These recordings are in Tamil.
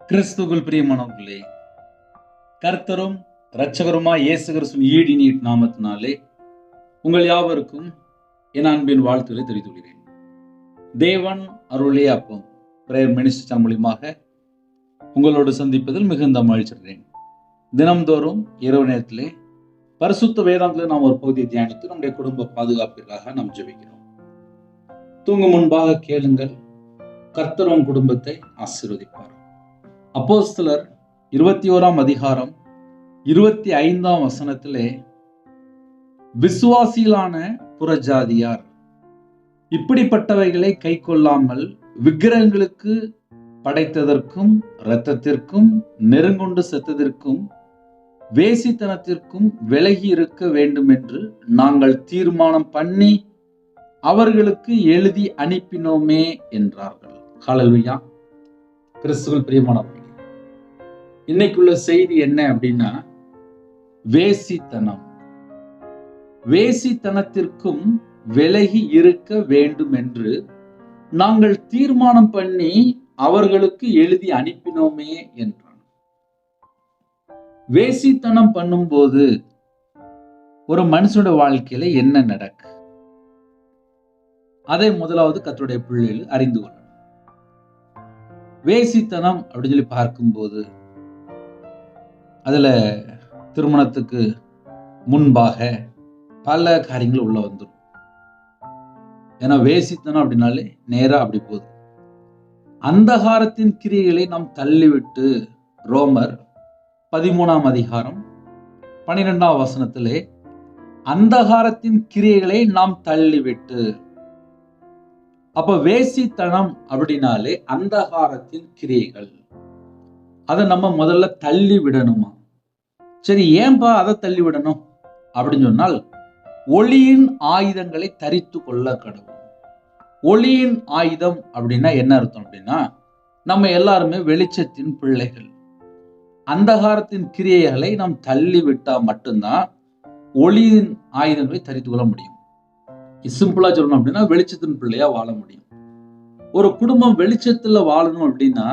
கிறிஸ்துவுக்குள் பிரியமானவர்களே, கர்த்தரும் இரட்சகருமாய் இயேசு கிறிஸ்துவின் ஈடு நீட் நாமத்தினாலே உங்கள் யாவருக்கும் என் அன்பின் வாழ்த்துக்களை தெரிவித்துக் கொள்கிறேன். தேவன் அருளிய அப்பம் பிரேயர் மினிஸ்டர் மூலியமாக உங்களோடு சந்திப்பதில் மிகுந்த மகிழ்ச்சியடைகிறேன். தினம்தோறும் இரவு நேரத்திலே பரிசுத்த வேதாந்தத்தில் நாம் ஒரு பகுதியை தியானித்து நம்முடைய குடும்ப பாதுகாப்பிற்காக நாம் ஜெபிக்கிறோம். தூங்கும் முன்பாக கேளுங்கள், கர்த்தர் உன் குடும்பத்தை ஆசீர்வதிப்பார். அப்போஸ்தலர் 21 அதிகாரம் 25 வசனத்திலே, விசுவாசிகளான புறஜாதியார் இப்படிப்பட்டவைகளை கை கொள்ளாமல் விக்கிரகங்களுக்கு படைத்ததற்கும் இரத்தத்திற்கும் நெருங்கொண்டு செத்ததற்கும் வேசித்தனத்திற்கும் விலகி இருக்க வேண்டும் என்று நாங்கள் தீர்மானம் பண்ணி அவர்களுக்கு எழுதி அனுப்பினோமே என்றார்கள். ஹல்லேலூயா. கிறிஸ்துவுக்குள் பிரியமானவர்களே, இன்னைக்குள்ள செய்தி என்ன அப்படின்னா, வேசித்தனத்திற்கும் விலகி இருக்க வேண்டும் என்று நாங்கள் தீர்மானம் பண்ணி அவர்களுக்கு எழுதி அனுப்பினோமே என்றான். வேசித்தனம் பண்ணும்போது ஒரு மனுஷனோட வாழ்க்கையில என்ன நடக்கு, அதை முதலாவது கர்த்தருடைய பிள்ளைகள் அறிந்து கொள்ளணும். வேசித்தனம் அப்படின்னு சொல்லி பார்க்கும்போது அதுல திருமணத்துக்கு முன்பாக பல காரியங்கள் உள்ள வந்துடும். ஏன்னா வேசித்தனம் அப்படின்னாலே நேரா அப்படி போகுது. அந்தகாரத்தின் கிரியைகளை நாம் தள்ளிவிட்டு, ரோமர் 13 அதிகாரம் 12 வசனத்திலே, அந்தகாரத்தின் கிரியைகளை நாம் தள்ளிவிட்டு. அப்ப வேசித்தனம் அப்படின்னாலே அந்தகாரத்தின் கிரியைகள், அதை நம்ம முதல்ல தள்ளி விடணுமா? சரி, ஏன்பா அதை தள்ளி விடணும் அப்படின்னு சொன்னால், ஒளியின் ஆயுதங்களை தரித்து கொள்ள கடவுள். ஒளியின் ஆயுதம் அப்படின்னா என்ன அர்த்தம் அப்படின்னா, நம்ம எல்லாருமே வெளிச்சத்தின் பிள்ளைகள். அந்தகாரத்தின் கிரியைகளை நாம் தள்ளி விட்டா மட்டும்தான் ஒளியின் ஆயுதங்களை தரித்து கொள்ள முடியும். சிம்பிளா சொல்லணும் அப்படின்னா, வெளிச்சத்தின் பிள்ளையா வாழ முடியும். ஒரு குடும்பம் வெளிச்சத்துல வாழணும் அப்படின்னா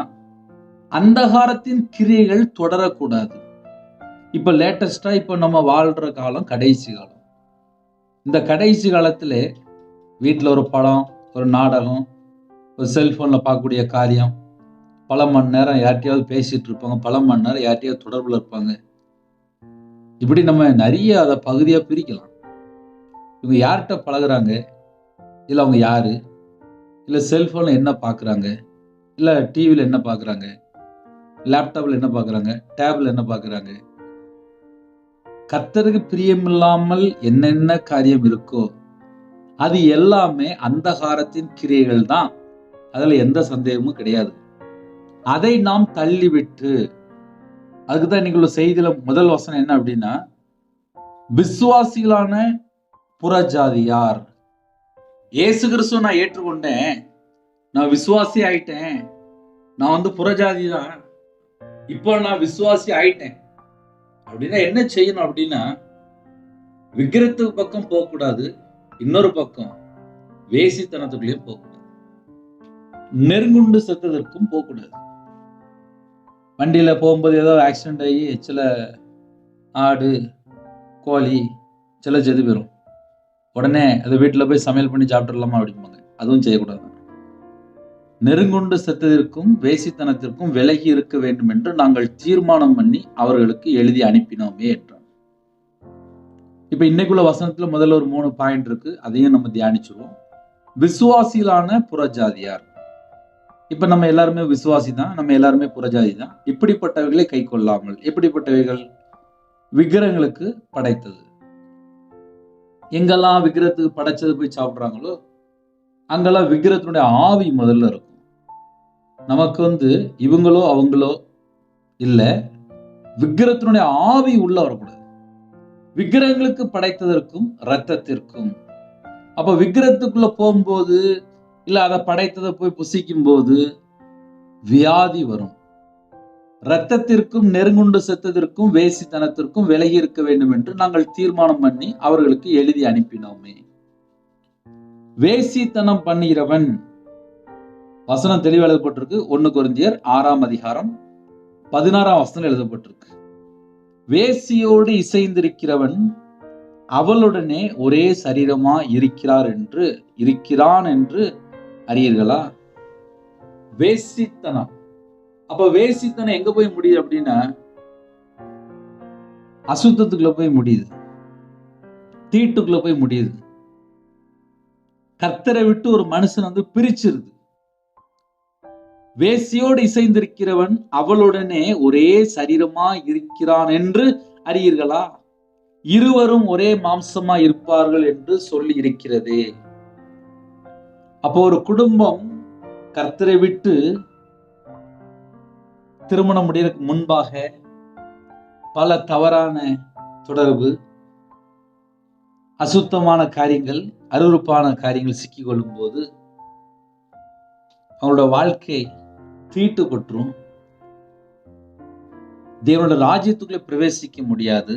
அந்தகாரத்தின் கிரியைகள் தொடரக்கூடாது. இப்ப லேட்டஸ்டா இப்ப நம்ம வாழ்ற காலம் கடைசி காலம். இந்த கடைசி காலத்துல வீட்டுல ஒரு படம், ஒரு நாடகம், ஒரு செல்போன்ல பார்க்கக்கூடிய காரியம், பல மணி நேரம் யார்ட்டையாவது பேசிட்டு இருப்பாங்க, பல மணி நேரம் யார்ட்டையாவது தொடர்புல இருப்பாங்க. இப்படி நம்ம நிறைய அதை பகுதியா பிரிக்கலாம். இவங்க யார்கிட்ட பழகுறாங்க, இல்ல அவங்க யாரு, இல்ல செல்போன்ல என்ன பாக்குறாங்க, இல்ல டிவில என்ன பாக்குறாங்க, லேப்டாப்ல என்ன பாக்குறாங்க, டேப்ல என்ன பாக்குறாங்க. கர்த்தருக்கு பிரியமில்லாமல் என்னென்ன காரியம் இருக்கோ அது எல்லாமே அந்தகாரத்தின் கிரியைகள் தான். அதுல எந்த சந்தேகமும் கிடையாது. அதை நாம் தள்ளிவிட்டு, அதுக்குதான் இன்னைக்குள்ள செய்தியில முதல் வசனம் என்ன அப்படின்னா, விசுவாசிகளான புறஜாதியார். இயேசு கிறிஸ்துவ நான் ஏற்றுக்கொண்டேன், நான் விசுவாசி ஆயிட்டேன், நான் புறஜாதி தான், இப்போ நான் விசுவாசி ஆயிட்டேன் அப்படின்னா என்ன செய்யணும் அப்படின்னா, விக்கிரத்துக்கு பக்கம் போகக்கூடாது, இன்னொரு பக்கம் வேசித்தனத்துக்குள்ளேயும் போகக்கூடாது, நெருங்குண்டு செத்ததற்கும் போகக்கூடாது. வண்டியில போகும்போது ஏதோ ஆக்சிடென்ட் ஆகி சில ஆடு கோழி சில செது போயிடும். உடனே அதை வீட்டுல போய் சமையல் பண்ணி சாப்பிட்டுடலாமா அப்படிம்பாங்க. அதுவும் செய்யக்கூடாது. நெருங்குண்டு செத்ததற்கும் வேசித்தனத்திற்கும் விலகி இருக்க வேண்டும் என்று நாங்கள் தீர்மானம் பண்ணி அவர்களுக்கு எழுதி அனுப்பினோமே என்றார். இப்ப இன்னைக்குள்ள வசனத்துல முதல்ல ஒரு 3 பாயிண்ட் இருக்கு, அதையும் நம்ம தியானிச்சுருவோம். விசுவாசிகளான புறஜாதியார். இப்ப நம்ம எல்லாருமே விசுவாசி தான், நம்ம எல்லாருமே புறஜாதி தான். இப்படிப்பட்டவைகளை கை கொள்ளாமல். எப்படிப்பட்டவைகள்? விக்கிரகங்களுக்கு படைத்தது. எங்கெல்லாம் விக்கிரகத்துக்கு படைச்சது போய் சாப்பிடுறாங்களோ அங்கெல்லாம் விக்கிரகத்தினுடைய ஆவி முதல்ல இருக்கும். நமக்கு இவங்களோ அவங்களோ இல்ல, விக்கிரகத்தினுடைய ஆவி உள்ள வரக்கூடாது. விக்கிரகங்களுக்கு படைத்ததற்கும் இரத்தத்திற்கும். அப்ப விக்கிரகத்துக்குள்ள போகும்போது, இல்ல அதை படைத்ததை போய் புசிக்கும் போது வியாதி வரும். இரத்தத்திற்கும் நெருங்குண்டு செத்ததற்கும் வேசித்தனத்திற்கும் விலகி இருக்க வேண்டும் என்று நாங்கள் தீர்மானம் பண்ணி அவர்களுக்கு எழுதி அனுப்பினோமே. வேசித்தனம் பண்ணுகிறவன், வசனம் தெளிவாக எழுதப்பட்டிருக்கு. 1 கொரிந்தியர் 6 அதிகாரம் 16ஆம் வசனம் எழுதப்பட்டிருக்கு. வேசியோடு இசைந்திருக்கிறவன் அவளுடனே ஒரே சரீரமா இருக்கிறான் என்று அறியீர்களா? வேசித்தனம். அப்ப வேசித்தனம் எங்க போய் முடியுது அப்படின்னா, அசுத்தத்துக்குள்ள போய் முடியுது, தீட்டுக்குள்ள போய் முடியுது. கர்த்தரை விட்டு ஒரு மனுஷன் பிரிச்சிருது. வேசியோடு இசைந்திருக்கிறவன் அவளுடனே ஒரே சரீரமா இருக்கிறான் என்று அறியீர்களா? இருவரும் ஒரே மாம்சமா இருப்பார்கள் என்று சொல்லி இருக்கிறது. அப்போ ஒரு குடும்பம் கர்த்தரை விட்டு திருமணம் முடியறதுக்கு முன்பாக பல தவறான தொடர்பு, அசுத்தமான காரியங்கள், அருவருப்பான காரியங்கள் சிக்கிக் கொள்ளும் போது அவங்களோட வாழ்க்கை தீட்டுப்பற்றும், தேவனோட ராஜ்யத்துக்குள்ளே பிரவேசிக்க முடியாது.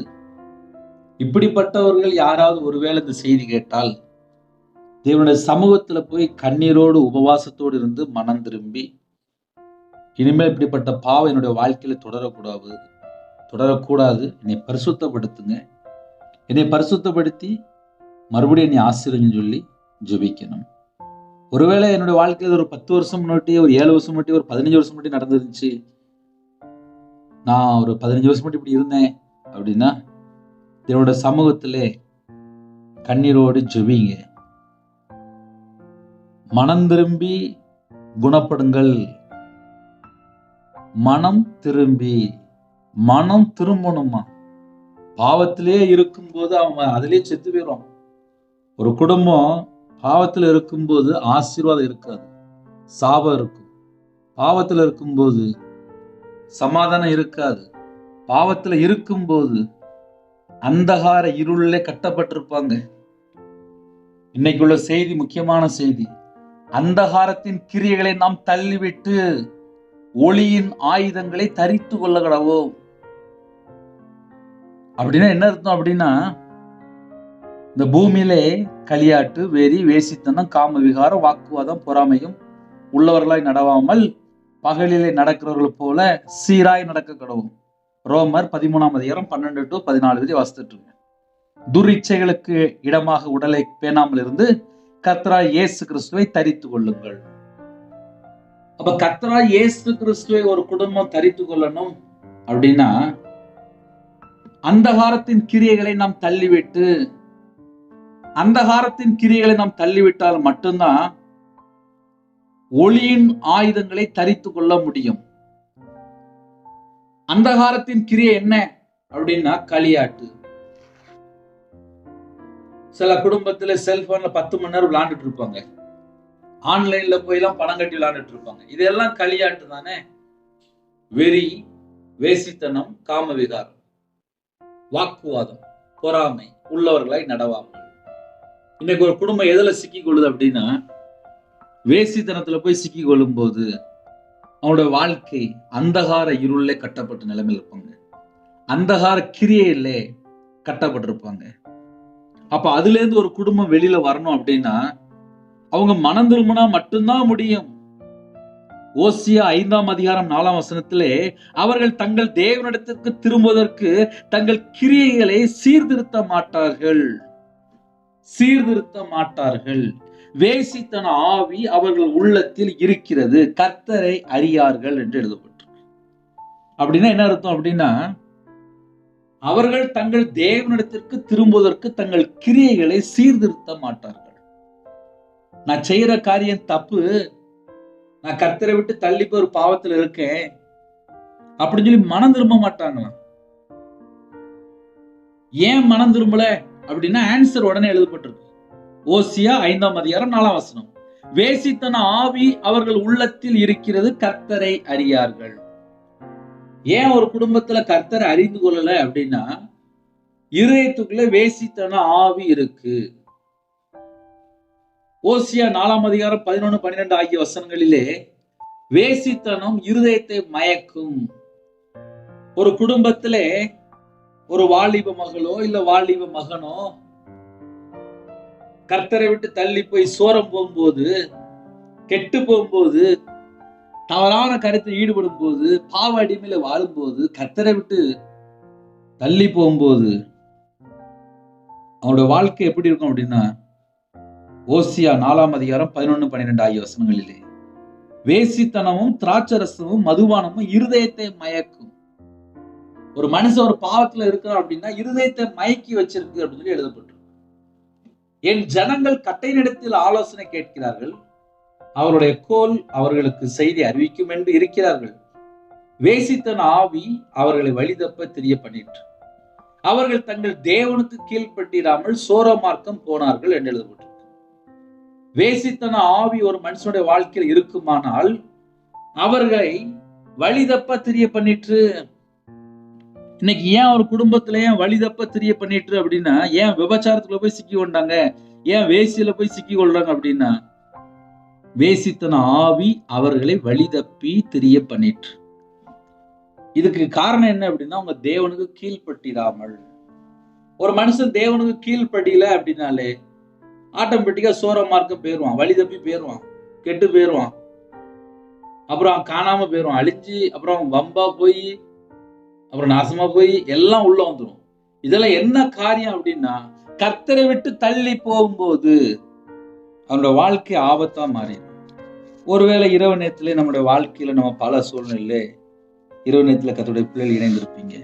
இப்படிப்பட்டவர்கள் யாராவது ஒருவேளை இந்த செய்தி கேட்டால் தேவனுடைய சமூகத்துல போய் கண்ணீரோடு உபவாசத்தோடு இருந்து மனம் திரும்பி, இனிமேல் இப்படிப்பட்ட பாவம் என்னுடைய வாழ்க்கையில தொடரக்கூடாது, என்னை பரிசுத்தப்படுத்துங்க, என்னை பரிசுத்தப்படுத்தி மறுபடியும் என்னை ஆசீர்வதிங்கன்னு சொல்லி ஜெபிக்கணும். ஒருவேளை என்னுடைய வாழ்க்கையில ஒரு 10 வருஷம் முன்னாடி, ஒரு 7 வருஷம் முன்னாடி, ஒரு 15 வருஷம் முன்னாடி நடந்துருந்துச்சு, நான் ஒரு 15 வருஷம் முன்னாடி இப்படி இருந்தேன் அப்படின்னா தேவனோட சமூகத்திலே கண்ணீரோடு ஜெபிங்க. மனம் திரும்பி குணப்படுங்கள். மனம் திரும்பணுமா? பாவத்திலே இருக்கும்போது அவன் அதிலே செத்து போயிடும். ஒரு குடும்பம் பாவத்தில் இருக்கும்போது ஆசீர்வாதம் இருக்காது, சாபம் இருக்கும். பாவத்தில் இருக்கும்போது சமாதானம் இருக்காது. பாவத்தில் இருக்கும்போது அந்தகார இருளிலே கட்டப்பட்டிருப்பாங்க. இன்னைக்குள்ள செய்தி முக்கியமான செய்தி. அந்தகாரத்தின் கிரியைகளை நாம் தள்ளிவிட்டு ஒளியின் ஆயுதங்களை தரித்து கொள்ள கடவோம். அப்படின்னா என்ன அர்த்தம் அப்படின்னா, இந்த பூமியிலே களியாட்டு, வெறி, வேசித்தனம், காம விகாரம், வாக்குவாதம், பொறாமையும் உள்ளவர்களாய் நடவாமல் பகலிலே நடக்கிறவர்கள் போல சீராய் நடக்க கடவும். ரோமர் 13ஆம் அதிகாரம் 12 to 14 வரை வாசித்துட்டு இருக்கு. துரிச்சைகளுக்கு இடமாக உடலை பேணாமல் இருந்து கர்த்தராகிய இயேசு கிறிஸ்துவை தரித்து கொள்ளுங்கள். அப்ப கர்த்தராகிய இயேசு கிறிஸ்துவை ஒரு குடும்பம் தரித்து கொள்ளணும் அப்படின்னா, அந்தகாரத்தின் கிரியைகளை நாம் தள்ளிவிட்டால் மட்டும்தான் ஒளியின் ஆயுதங்களை தரித்து கொள்ள முடியும். அந்தகாரத்தின் கிரியை என்ன அப்படின்னா களியாட்டு. சில குடும்பத்துல செல்போன்ல 10 மணி நேரம் விளையாண்டுட்டு இருப்பாங்க, ஆன்லைன்ல போய் எல்லாம் பணம் கட்டி விளையாண்டுட்டு இருப்பாங்க. இதெல்லாம் களியாட்டு தானே. வெறி, வேசித்தனம், காம விகாரம், வாக்குவாதம், பொறாமை உள்ளவர்களாய் நடவாமல். இன்னைக்கு ஒரு குடும்பம் எதுல சிக்கி கொள்ளுது அப்படின்னா, வேசித்தனத்துல போய் சிக்கி கொள்ளும் போது அவனோட வாழ்க்கை அந்தகார இருளே கட்டப்பட்ட நிலைமையில் இருப்பாங்க, அந்தகார கிரியையிலே கட்டப்பட்டிருப்பாங்க. அப்ப அதுல இருந்து ஒரு குடும்பம் வெளியில வரணும் அப்படின்னா அவங்க மனம் திரும்பினா மட்டும்தான் முடியும். ஓசியா 5ஆம் அதிகாரம் 4ஆம் வசனத்திலே அவர்கள் தங்கள் தேவனிடத்திற்கு திரும்புவதற்கு தங்கள் கிரியைகளை சீர்திருத்த மாட்டார்கள். வேசித்தன ஆவி அவர்கள் உள்ளத்தில் இருக்கிறது, கர்த்தரை அறியார்கள் என்று எழுதப்பட்டிருக்கு. அப்படின்னா என்ன அர்த்தம் அப்படின்னா, அவர்கள் தங்கள் தேவனிடத்திற்கு திரும்புவதற்கு தங்கள் கிரியைகளை சீர்திருத்த மாட்டார்கள். நான் செய்யற காரியம் தப்பு, நான் கர்த்தரை விட்டு தள்ளி போய் ஒரு பாவத்துல இருக்கேன் அப்படின்னு சொல்லி மனம் திரும்ப மாட்டாங்களாம். ஏன் மனம் திரும்பல அப்படின்னா ஆன்சர் உடனே எழுதப்பட்டிருக்கு. ஓசியா 5ஆம் அதிகாரம் 4ஆம் வசனம். வேசித்தன ஆவி அவர்கள் உள்ளத்தில் இருக்கிறது, கர்த்தரை அறியார்கள். ஏன் ஒரு குடும்பத்துல கர்த்தரை அறிந்து கொள்ளல அப்படின்னா, இருதயத்துக்குள்ள வேசித்தன ஆவி இருக்கு. ஓசியா 4ஆம் அதிகாரம் 11, 12 ஆகிய வசனங்களிலே வேசித்தனம் இருதயத்தை மயக்கும். ஒரு குடும்பத்திலே ஒரு வாலிப மகளோ இல்ல வாலிப மகனோ கர்த்தரை விட்டு தள்ளி போய் சோரம் போகும்போது, கெட்டு போகும்போது, தவறான கருத்தில் ஈடுபடும் போது, பாவ அடிமையில வாழும்போது, கர்த்தரை விட்டு தள்ளி போகும்போது அவனோட வாழ்க்கை எப்படி இருக்கும் அப்படின்னா, ஓசியா 4ஆம் அதிகாரம் 11, 12 ஆகிய வசனங்களிலே, வேசித்தனமும் திராட்சரசமும் மதுபானமும் இருதயத்தை மயக்கும். ஒரு மனுஷன் ஒரு பாவத்துல இருக்கிறான் அப்படின்னா இருதயத்தை மயக்கி வச்சிருக்கு அப்படின்னு சொல்லி எழுதப்பட்டிருக்கு. என் ஜனங்கள் கட்டையினிடத்தில் ஆலோசனை கேட்கிறார்கள், அவருடைய கோல் அவர்களுக்கு செய்தி அறிவிக்கும் என்று இருக்கிறார்கள். வேசித்தன ஆவி அவர்களை வழிதப்ப தெரிய பண்ணிட்டு, அவர்கள் தங்கள் தேவனுக்கு கீழ்ப்பட்டிராமல் சோர மார்க்கம் போனார்கள் என்று எழுதப்பட்டிருக்கு. வேசித்தன ஆவி ஒரு மனுஷனுடைய வாழ்க்கையில் இருக்குமானால் அவர்களை வழிதப்ப தெரிய பண்ணிட்டு, இன்னைக்கு ஏன் ஒரு குடும்பத்துல ஏன் வழிதப்ப தெரிய பண்ணிட்டு அப்படின்னா, ஏன் விபச்சாரத்துல போய் சிக்கி கொண்டாங்க, ஏன் வேசியில போய் சிக்கி கொள்றாங்க அப்படின்னா, வேசித்தன ஆவி அவர்களை வழிதப்பி தெரிய பண்ணிட்டு. இதுக்கு காரணம் என்ன அப்படின்னா, அவங்க தேவனுக்கு கீழ்ப்பட்டிராமல். ஒரு மனுஷன் தேவனுக்கு கீழ்ப்படியல அப்படின்னாலே ஆட்டோமேட்டிக்கா சோர மார்க்கம் போயிருவான், வழி தப்பி போயிருவான், கெட்டு போயிருவான், அப்புறம் காணாம போயிருவான், அழிஞ்சு அப்புறம் வம்பா போய் அப்புறம் நாசமா போய் எல்லாம் உள்ள வந்துடும். இதெல்லாம் என்ன காரியம் அப்படின்னா, கர்த்தரை விட்டு தள்ளி போகும்போது அவனோட வாழ்க்கை ஆபத்தா மாறிடும். ஒருவேளை இரவு நேரத்திலே நம்முடைய வாழ்க்கையில நம்ம பல சூழ்நிலை இரவு நேரத்துல கர்த்தருடைய பிள்ளைகள் இணைந்திருப்பீங்க.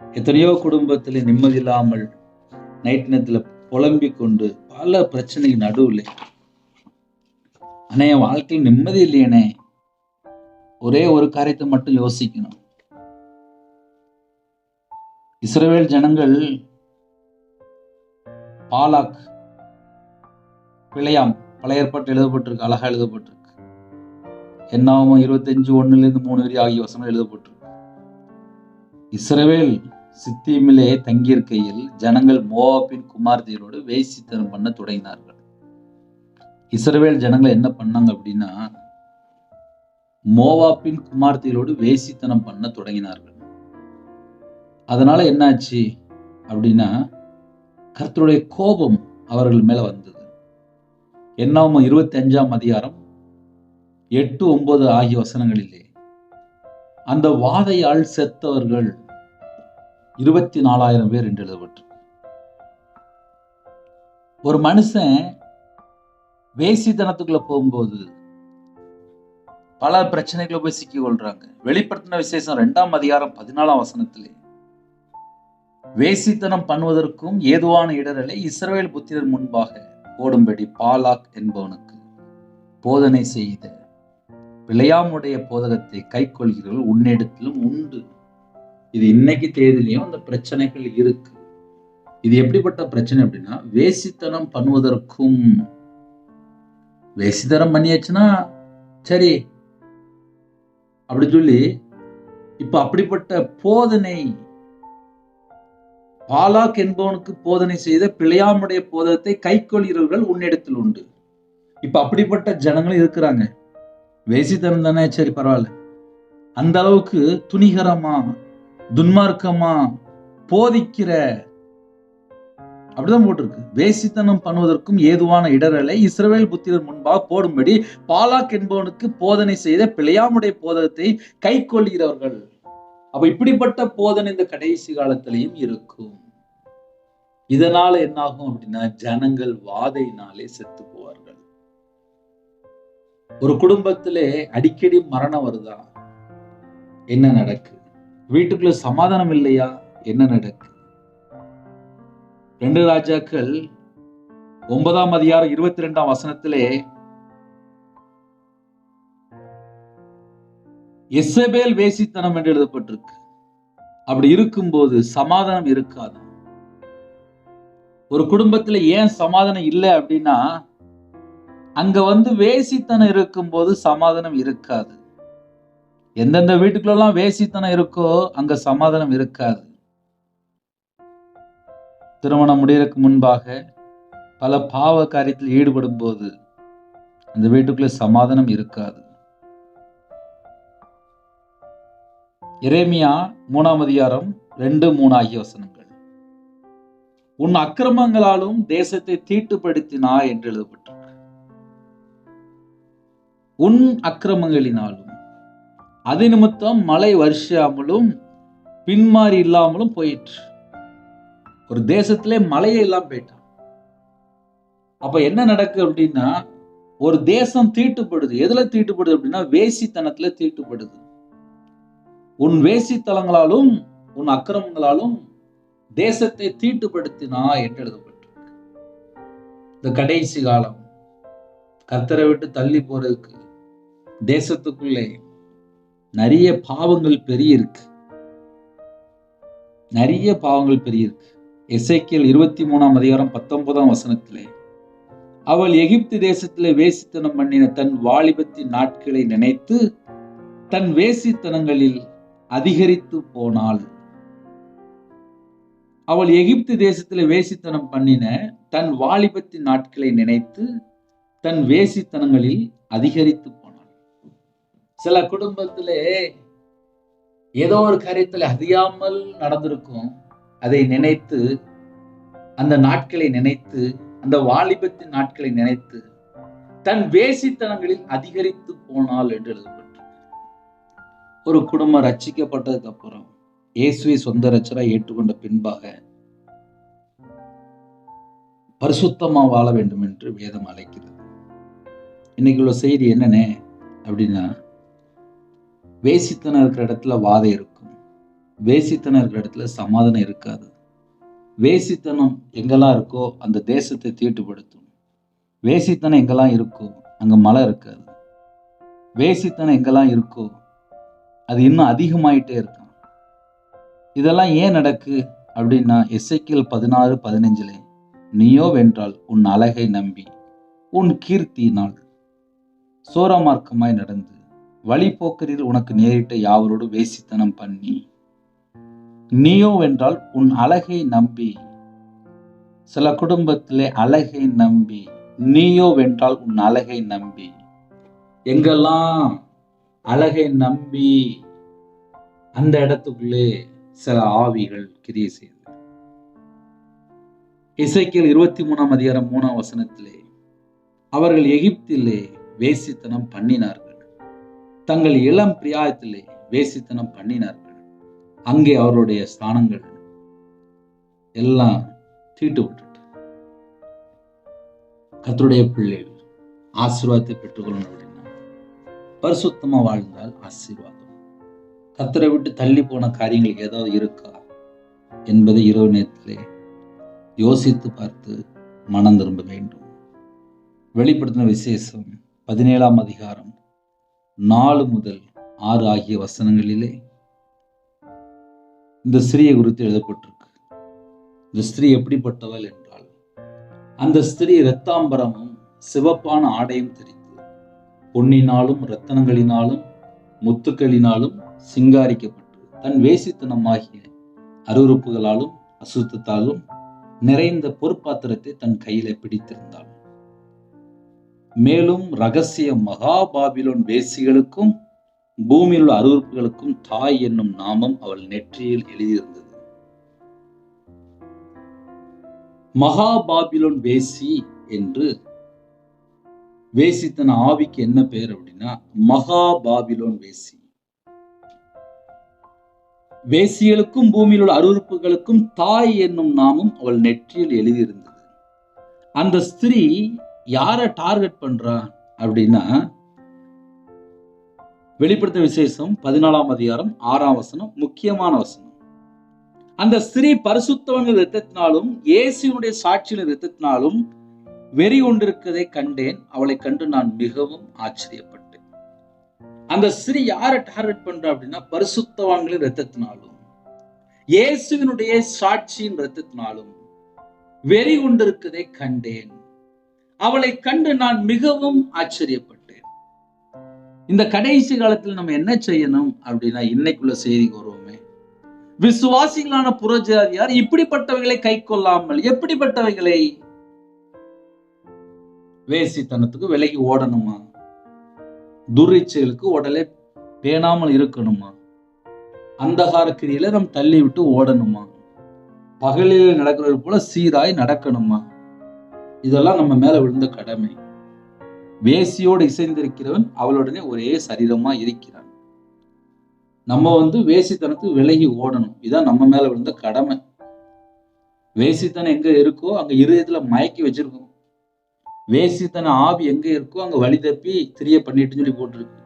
எத்தனையோ குடும்பத்திலே நிம்மதி இல்லாமல் நைட் நேரத்துல புலம்பிக் கொண்டு பல பிரச்சனைக்கு நடுவுல, ஆனா என் வாழ்க்கையில் நிம்மதி இல்லையனே, ஒரே ஒரு காரியத்தை மட்டும் யோசிக்கணும். இஸ்ரவேல் ஜனங்கள் பாலாக், பிழையாம், பழைய ஏற்பாட்டில் எழுதப்பட்டிருக்கு, அழகா எழுதப்பட்டிருக்கு. என்னாகும் 25:1-3 ஆகிய வசனம் எழுதப்பட்டிருக்கு. இஸ்ரவேல் சித்தீமிலே தங்கியிருக்கையில் ஜனங்கள் மோவாபின் குமார்த்தியரோடு வேசித்தனம் பண்ண தொடங்கினார்கள். இஸ்ரவேல் ஜனங்கள் என்ன பண்ணாங்க அப்படின்னா, மோவாபின் குமார்த்தியரோடு வேசித்தனம் பண்ண தொடங்கினார்கள். அதனால என்னாச்சு அப்படின்னா, கர்த்தருடைய கோபம் அவர்கள் மேல வந்தது. என்னாகும் 25ஆம் அதிகாரம் 8, 9 ஆகிய வசனங்களிலே அந்த வாதையால் செத்தவர்கள் 24,000 பேர் என்று எழுதப்பட்டு. ஒரு மனுஷன் வேசித்தனத்துக்குள்ள போகும்போது பல பிரச்சனைகளை போய் சிக்கி கொள்றாங்க. வெளிப்படுத்தின விசேஷம் 2ஆம் அதிகாரம் 14ஆம் வசனத்திலே, வேசித்தனம் பண்ணுவதற்கும் ஏதுவான இடரலை இஸ்ரவேல் புத்திரர் முன்பாக போடும்படி பாலாக் என்பவனுக்கு போதனை செய்த பிழையாமுடைய போதகத்தை கை கொள்கிறவர்கள் உன்னிடத்திலும் உண்டு. இது இன்னைக்கு தேதியிலையும் அந்த பிரச்சனைகள் இருக்கு. இது எப்படிப்பட்ட பிரச்சனை அப்படின்னா, வேசித்தனம் பண்ணுவதற்கும், வேசித்தனம் பண்ணியாச்சுன்னா சரி அப்படி சொல்லி, இப்ப அப்படிப்பட்ட போதனை, பாலாக் என்பவனுக்கு போதனை செய்த பிழையாமுடைய போதகத்தை கை கொள்கிறவர்கள் உன்னிடத்தில் உண்டு. இப்ப அப்படிப்பட்ட ஜனங்களும் இருக்கிறாங்க. வேசித்தனம் தானே, சரி பரவாயில்ல, அந்த அளவுக்கு துணிகரமா துன்மார்க்கமா போதிக்கிற, அப்படிதான் போட்டிருக்கு. வேசித்தனம் பண்ணுவதற்கும் ஏதுவான இடரலை இஸ்ரவேல் புத்திரர் முன்பாக போடும்படி பாலாக் என்பவனுக்கு போதனை செய்த பிழையாமுடைய போதகத்தை கை கொள்கிறவர்கள். அப்ப இப்படிப்பட்ட போதனை இந்த கடைசி காலத்திலையும் இருக்கும். இதனால என்ன ஆகும் அப்படின்னா, ஜனங்கள் வாதையினாலே செத்து போவார்கள். ஒரு குடும்பத்திலே அடிக்கடி மரணம் வருதா, என்ன நடக்கு? வீட்டுக்குள்ள சமாதானம் இல்லையா, என்ன நடக்கு? 2 ராஜாக்கள் 9ஆம் அதிகாரம் 22ஆம் வசனத்திலே, எசபேல் வேசித்தனம் என்று எழுதப்பட்டிருக்கு. அப்படி இருக்கும்போது சமாதானம் இருக்காது. ஒரு குடும்பத்துல ஏன் சமாதானம் இல்லை அப்படின்னா, அங்க வேசித்தனம் இருக்கும்போது சமாதானம் இருக்காது. எந்தெந்த வீட்டுக்குள்ளெல்லாம் வேசித்தனம் இருக்கோ அங்க சமாதானம் இருக்காது. திருமணம் முடியறதுக்கு முன்பாக பல பாவ காரியத்தில் ஈடுபடும் போது அந்த வீட்டுக்குள்ள சமாதானம் இருக்காது. எரேமியா 3ஆம் அதிகாரம் 2, 3 ஆகிய வசனங்கள், உன் அக்கிரமங்களாலும் தேசத்தை தீட்டுப்படுத்தினாய் என்று எழுதப்பட்டிருக்கு. உன் அக்கிரமங்களினாலும் அது நிமித்தம் மழை வருஷாமலும் பின்மாறி இல்லாமலும் போயிற்று. ஒரு தேசத்திலே மழையே இல்லாம போயிட்டான். அப்ப என்ன நடக்கு அப்படின்னா, ஒரு தேசம் தீட்டுப்படுது. எதுல தீட்டுப்படுது அப்படின்னா, வேசித்தனத்துல தீட்டுப்படுது. உன் வேசித்தலங்களாலும் உன் அக்கிரமங்களாலும் தேசத்தை தீட்டுப்படுத்தினா என்று எழுதப்பட்டிருக்கு. இந்த கடைசி காலம் கர்த்தரை விட்டு தள்ளி போறதுக்கு தேசத்துக்குள்ளே நிறைய பாவங்கள் பெரிய இருக்கு. நிறைய பாவங்கள் பெரிய இருக்கு. எசேக்கியேல் 23ஆம் அதிகாரம் 19ஆம் வசனத்திலே, அவள் எகிப்து தேசத்திலே வேசித்தனம் பண்ணின தன் வாலிபத்தின் நாட்களை நினைத்து தன் வேசித்தனங்களில் அதிகரித்து போனாள். அவள் எகிப்து தேசத்திலே வேசித்தனம் பண்ணின தன் வாலிபத்தின் நாட்களை நினைத்து தன் வேசித்தனங்களில் அதிகரித்து போனாள். சில குடும்பத்திலே ஏதோ ஒரு காரியத்தில் அறியாமல் நடந்திருக்கும். அதை நினைத்து, அந்த நாட்களை நினைத்து, அந்த வாலிபத்தின் நாட்களை நினைத்து தன் வேசித்தனங்களில் அதிகரித்து போனாள் என்று எழுதப்பட்டிருக்கு. ஒரு குடும்பம் ரட்சிக்கப்பட்டதுக்கு அப்புறம், இயேசுவை சொந்த இரட்சகராய் ஏற்றுக்கொண்ட பின்பாக பரிசுத்தமா வாழ வேண்டும் என்று வேதம் அழைக்கிறது. இன்னைக்கு உள்ள செய்தி என்னன்னு அப்படின்னா, வேசித்தனம் இருக்கிற இடத்துல வாதம் இருக்கும். வேசித்தனம் இருக்கிற இடத்துல சமாதானம் இருக்காது. வேசித்தனம் எங்கெல்லாம் இருக்கோ அந்த தேசத்தை தீட்டுப்படுத்தும். வேசித்தனம் எங்கெல்லாம் இருக்கோ அங்க மழை இருக்காது. வேசித்தனம் எங்கெல்லாம் இருக்கோ அது இன்னும் அதிகமாயிட்டே இருக்கும். இதெல்லாம் ஏன் நடக்கு அப்படின்னா, எசேக்கியேல் 16:15 நீயோ வென்றால் உன் அழகை நம்பி உன் கீர்த்தியினால் சோரமார்க்கமாய் நடந்து வழிபோக்கரில் உனக்கு நேரிட்ட யாவரோடு வேசித்தனம் பண்ணி, நீயோ வென்றால் உன் அழகை நம்பி. சில குடும்பத்திலே அழகை நம்பி, நீயோ வென்றால் உன் அழகை நம்பி, எங்கெல்லாம் அழகை நம்பி அந்த இடத்துக்குள்ளே சில ஆவிகள் கிரியை செய்து. எசேக்கியேல் 23ஆம் அதிகாரம் 3ஆம் வசனத்திலே, அவர்கள் எகிப்திலே வேசித்தனம் பண்ணினார்கள், தங்கள் இளம் பிராயத்திலே வேசித்தனம் பண்ணினார்கள், அங்கே அவருடைய ஸ்தானங்கள் எல்லாம் தீட்டுப்பட்டு. கர்த்தருடைய பிள்ளைகள் ஆசீர்வாதத்தை பெற்றுக்கொள்ளணும் அப்படின்னா, பரிசுத்தமா வாழ்ந்தால் ஆசீர்வாதம். கர்த்தரை விட்டு தள்ளி போன காரியங்கள் ஏதாவது இருக்கா என்பதை இரவு நேரத்திலே யோசித்து பார்த்து மனம் திரும்ப வேண்டும். வெளிப்படுத்தின விசேஷம் 17ஆம் அதிகாரம் 4 முதல் 6 ஆகிய வசனங்களிலே இந்த ஸ்திரீயை குறித்து எழுதப்பட்டிருக்கு. இந்த ஸ்திரீ எப்படிப்பட்டவள் என்றால், அந்த ஸ்திரீ இரத்தாம்பரமும் சிவப்பான ஆடையும் தெரிந்து பொன்னினாலும் இரத்தனங்களினாலும் முத்துக்களினாலும் சிங்காரிக்கப்பட்டு தன் வேசித்தனமாகிய அருவருப்புகளாலும் அசுத்தத்தாலும் நிறைந்த பொற்பாத்திரத்தை தன் கையில பிடித்திருந்தாள். மேலும் ரகசிய மகா பாபிலோன் வேசிகளுக்கும் பூமியில் உள்ள அருவருப்புகளுக்கும் தாய் என்னும் நாமம் அவள் நெற்றியில் எழுதியிருந்தது. மகா பாபிலோன் வேசி என்று வேசித்தன ஆவிக்கு என்ன பெயர் அப்படின்னா, மகா பாபிலோன் வேசி. வேசிகளுக்கும் பூமியில் உள்ள அருவருப்புகளுக்கும் தாய் என்னும் நாமும் அவள் நெற்றியில் எழுதியிருந்தது. அந்த ஸ்திரீ யாரை டார்கெட் பண்றா அப்படின்னா, வெளிப்படுத்த விசேஷம் 14ஆம் அதிகாரம் 6ஆம் வசனம் முக்கியமான வசனம். அந்த ஸ்திரீ பரிசுத்தவன்கள் இரத்தத்தினாலும் இயேசுவினுடைய சாட்சியின் இரத்தத்தினாலும் வெறி கொண்டிருக்கதை கண்டேன், அவளை கண்டு நான் மிகவும் ஆச்சரியப்பட்டேன். அந்த ஸ்திரீ யாரை டார்கெட் பண்றா அப்படின்னா, பரிசுத்தவான்களின் இரத்தத்தினாலும் இயேசுவினுடைய சாட்சியின் இரத்தத்தினாலும் வெறி கொண்டிருக்கதை கண்டேன், அவளை கண்டு நான் மிகவும் ஆச்சரியப்பட்டேன். இந்த கடைசி காலத்தில் நம்ம என்ன செய்யணும் அப்படின்னா, இன்னைக்குள்ள செய்திக்கு வருவோமே, விசுவாசிகளான புறஜாதியார் இப்படிப்பட்டவைகளை கை கொள்ளாமல், எப்படிப்பட்டவைகளை, வேசித்தனத்துக்கு விலகி ஓடணுமா, துரிச்சலுக்கு உடலை பேணாமல் இருக்கணுமா, அந்தகார கிரியில நம்ம தள்ளி விட்டு ஓடணுமா, பகலில் நடக்கிறது போல சீராய் நடக்கணுமா? இதெல்லாம் நம்ம மேல விழுந்த கடமை. வேசியோடு இசைந்திருக்கிறவன் அவளுடனே ஒரே சரீரமா இருக்கிறான். நம்ம வேசித்தனத்துக்கு விலகி ஓடணும். இதான் நம்ம மேல விழுந்த கடமை. வேசித்தனம் எங்க இருக்கோ அங்க இருதயத்துல மயக்கி வச்சிருக்கோம். வேசித்தன ஆவி எங்க இருக்கோ அங்க வழி தப்பி திரிய பண்ணிட்டு சொல்லி போட்டிருக்கு.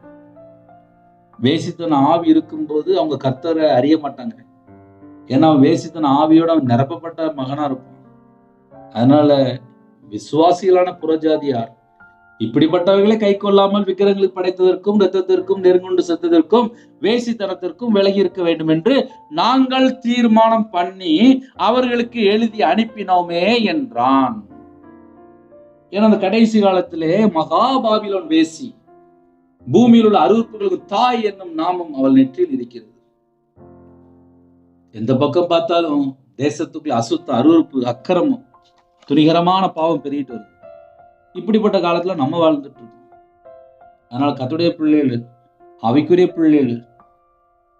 வேசித்தன ஆவி இருக்கும்போது அவங்க கர்த்தரை அறிய மாட்டாங்க. ஏன்னா அவன் வேசித்தன ஆவியோட அவன் நிரப்பப்பட்ட மகனா இருப்பான். அதனால விசுவாசிகளான புறஜாதியார் இப்படிப்பட்டவர்களை கை கொள்ளாமல் விக்கிரங்களுக்கு படைத்ததற்கும் இரத்தத்திற்கும் நெருங்குண்டு செத்ததற்கும் வேசித்தனத்திற்கும் விலகி இருக்க வேண்டும் என்று நாங்கள் தீர்மானம் பண்ணி அவர்களுக்கு எழுதி அனுப்பினோமே என்றான். ஏன்னா அந்த கடைசி காலத்திலே மகாபாபிலோன் வேசி பூமியில் உள்ள அருவருப்புகளுக்கு தாய் என்னும் நாமம் அவள் நெற்றியில் இருக்கிறது. எந்த பக்கம் பார்த்தாலும் தேசத்துக்குள்ள அசுத்த அருவருப்பு அக்கிரமம் துணிகரமான பாவம் பெருகிட்டு வருது. இப்படிப்பட்ட காலத்துல நம்ம வாழ்ந்துட்டு இருக்கோம். அதனால கர்த்தருடைய பிள்ளைகள், அவைக்குரிய பிள்ளைகள்,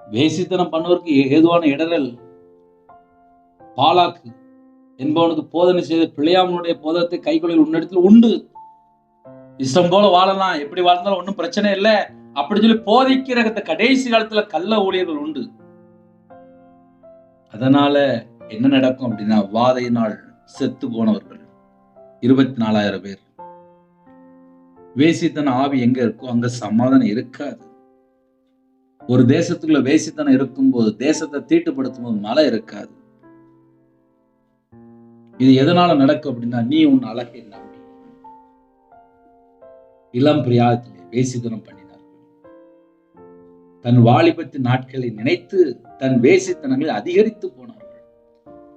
வேசித்தனம் பண்ணுவதற்கு ஏதுவான இடரல் பாலாக்கு என்பவனுக்கு போதனை செய்த பிள்ளையாமனுடைய போதத்தை கைகொள்ளில் உன்னிடத்தில் உண்டு. இஷ்டம் போல வாழலாம், எப்படி வாழ்ந்தாலும் ஒன்றும் பிரச்சனை இல்லை அப்படி சொல்லி போதிக்கிற கடைசி காலத்துல கள்ள ஊழியர்கள் உண்டு. அதனால என்ன நடக்கும் அப்படின்னா, வாதையினால் செத்து போனவர்கள் 24,000 பேர். வேசித்தன ஆவி எங்க இருக்கோ அங்க சமாதானம் இருக்காது. ஒரு தேசத்துக்குள்ள வேசித்தனம் இருக்கும்போது, தேசத்தை தீட்டுப்படுத்தும் போது மழை இருக்காது. இது எதனால நடக்கும் அப்படின்னா, நீ உன் அழகை நம்பி இளம் பிரியாதத்திலே வேசித்தனம் பண்ணினார்கள். தன் வாலிபத்தின் நாட்களை நினைத்து தன் வேசித்தனங்களை அதிகரித்து போனார்கள்.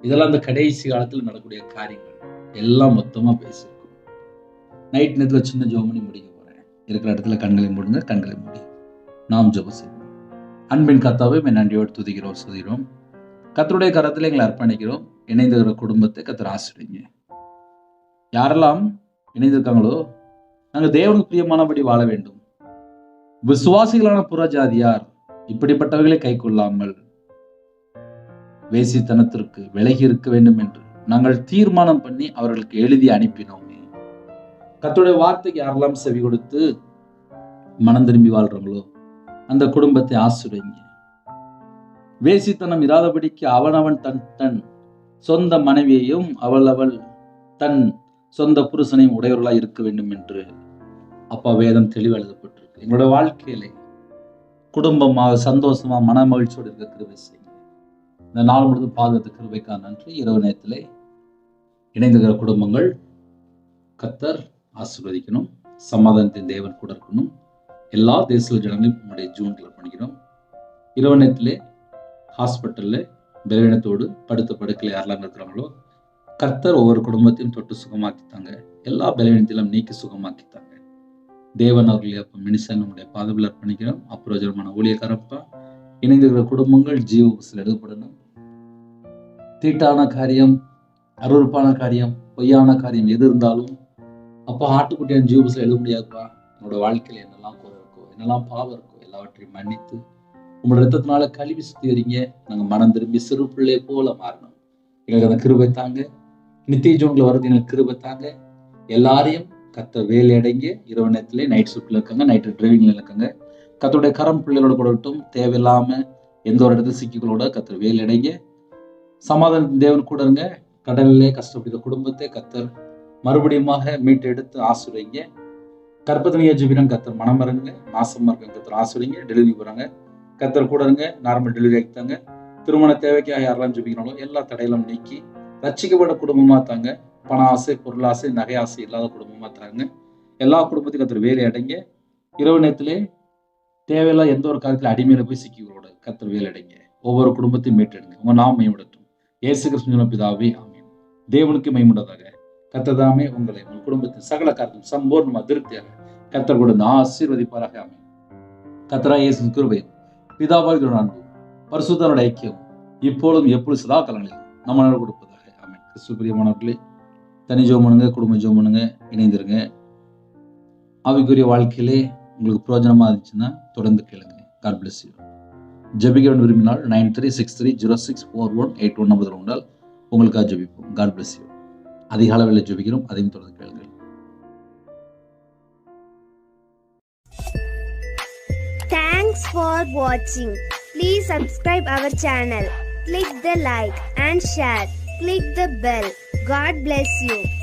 இதெல்லாம் அந்த கடைசி காலத்தில் நடக்கக்கூடிய காரியங்கள் எல்லாம் மொத்தமா பேசியிருக்கோம். நைட் நேரத்துல சின்ன ஜோமணி முடிக்க போறேன். இருக்கிற இடத்துல கண்களை மூடுங்க, கண்களை மூடி நாம் ஜெபம் செய்வோம். அன்பின் கர்த்தாவே நன்றியோடு துதிக்கிறோம், சுதிக்கிறோம். கர்த்தருடைய கரத்துல எங்களை அர்ப்பணிக்கிறோம். இணைந்திருக்கிற குடும்பத்தை கர்த்தர் ஆசீர்வதிங்க. யாரெல்லாம் இணைந்திருக்காங்களோ நாங்க தேவனுக்கு பிரியமானபடி வாழ வேண்டும். விசுவாசிகளான புறஜாதியார் இப்படிப்பட்டவர்களை கை கொள்ளாமல் வேசித்தனத்திற்கு விலகி இருக்க வேண்டும் என்று நாங்கள் தீர்மானம் பண்ணி அவர்களுக்கு எழுதி அனுப்பினோமே. கர்த்தருடைய வார்த்தைக்கு யாரெல்லாம் செவி கொடுத்து மனம் திரும்பி வாழ்றாங்களோ அந்த குடும்பத்தை ஆசீர்வதிங்க. வேசித்தனம் இராதபடிக்கு அவனவன் தன் தன் சொந்த மனைவியையும் அவள் தன் சொந்த புருஷனையும் உடையவர்களாய் இருக்க வேண்டும் என்று அப்பா வேதம் தெளிவு எழுதப்பட்டிருக்கு. எங்களோட வாழ்க்கையிலே குடும்பமாக சந்தோஷமா மன மகிழ்ச்சியோடு இருக்க கிருபை செய்யுங்க. இந்த நாள் முழுவதும் பாதுகாத்து கிருபைக்காக நன்றி. இரவு நேரத்திலே இணைந்துகிற குடும்பங்கள் கர்த்தர் ஆசீர்வதிக்கணும். சமாதானத்தின் தேவன் கூட இருக்கணும். எல்லா தேச ஜனங்களையும் நம்முடைய ஜூன்ல பண்ணிக்கிறோம். இரவு நேரத்திலே ஹாஸ்பிட்டல்ல பலவீனத்தோடு படுத்த படுக்கையில் யாரெல்லாம் இருக்கிறாங்களோ கர்த்தர் ஒவ்வொரு குடும்பத்தையும் தொட்டு சுகமாக்கித்தாங்க. எல்லா பலவீனத்திலும் நீக்கி சுகமாக்கித்தாங்க. தேவன் அவர்களை அப்ப மினிசன் நம்முடைய பாதவில் அர்ப்பணிக்கிறோம். அப்புரோஜனமான ஊழியக்காரப்பா இணைந்திருக்கிற குடும்பங்கள் ஜீவ புஸ்தகத்தில் எழுதப்படணும். தீட்டான காரியம், அருவருப்பான காரியம், பொய்யான காரியம் எது இருந்தாலும் அப்பா ஆட்டுக்குட்டியான ஜீவ புஸ்தகத்தில் எழுத முடியாதுப்பா. என்னோட வாழ்க்கையில என்னெல்லாம் குறை இருக்கோ, என்னெல்லாம் பாவம் இருக்கோ எல்லாவற்றையும் மன்னித்து உங்களோட ரத்தத்தினால கழுவி சுத்திகரிங்க. நாங்கள் மனம் திரும்பி சிறு பிள்ளையை போல மாறணும். எங்களுக்கு அந்த கிருபை தாங்க. நித்திய ஜோன்ல வருது எங்களுக்கு கிருபை தாங்க. எல்லாரையும் கர்த்தர் வேலை அடங்கி இரவு நேரத்திலே நைட் ஷிப்ட்ல இருக்காங்க, நைட் டிரைவிங்ல இருக்காங்க. கர்த்தருடைய கரம் பிள்ளைகளோட கூட விட்டும் தேவையில்லாம எந்த ஒரு இடத்துல சிக்கிகளோட கர்த்தர் வேலை அடங்க. சமாதானத்தின் தேவன் கூட இருங்க. கடலிலே கஷ்டப்படுகிற குடும்பத்தை கர்த்தர் மறுபடியுமாக மீட்டு எடுத்து ஆசீர்வதிங்க. கர்ப்பத்தினிய ஜீவினம் கர்த்தர் மனம் இறங்குங்க. நாசமா இருக்காங்க கர்த்தர் ஆசீர்வதிங்க. டெலிவரி போறாங்க கர்த்தர் கூட இருங்க. நார்மல் டெலிவரி ஆகித்தாங்க. திருமண தேவைக்காக யாரெல்லாம் ஜெபிக்கிறாங்களோ எல்லா தடையிலும் நீக்கி ரட்சிக்கப்பட்ட குடும்பமா தாங்க. பண ஆசை, பொருள் ஆசை, நகை ஆசை இல்லாத குடும்பமா தாங்க. எல்லா குடும்பத்துக்கும் கர்த்தர் வேலை அடைங்க. இரவு நேரத்திலே தேவையில்லா எந்த ஒரு காலத்துல அடிமையில போய் சிக்கிகளோட கர்த்தர் வேலை அடைங்க. ஒவ்வொரு குடும்பத்தையும் மீட்டெடுங்க. உங்க நாம் மேம்படட்டும். இயேசு கிறிஸ்து பிதாவே ஆமென். தேவனுக்கு மேம்பட்டதாக கர்த்தர் உங்களை உங்கள் குடும்பத்தின் சகல காரியத்தையும் சம்பூர்ணமா திருப்தியாக கர்த்தர் கூட ஆசீர்வதிப்பாராக. ஆமென். கர்த்தராகிய இயேசு கிருபையும் பிதாவாகிய அன்பும் பரிசுத்தரோட ஐக்கியம் இப்பொழுதும் எப்பொழுது சதா காலங்களில் நம்ம கொடுப்பதாக. ஆமென். கிறிஸ்து பிரியமானவர்களே, தனி ஜெபம் பண்ணுங்க, குடும்ப ஜெபம் பண்ணுங்க, இணைந்திருங்க. ஆவிக்குரிய வாழ்க்கையிலே உங்களுக்கு பிரயோஜனமா இருந்துச்சுன்னா தொடர்ந்து கேளுங்க. God bless you. ஜெபிக்க விரும்பினால் 9363064181 நம்பர் உண்டால் உங்களுக்காக ஜெபிப்போம். God bless you. அதிக அளவில் ஜெபிக்கிறோம், அதையும் தொடர்ந்து கேளுங்கள். Thanks for watching. Please subscribe our channel. Click the like and share. Click the bell. God bless you.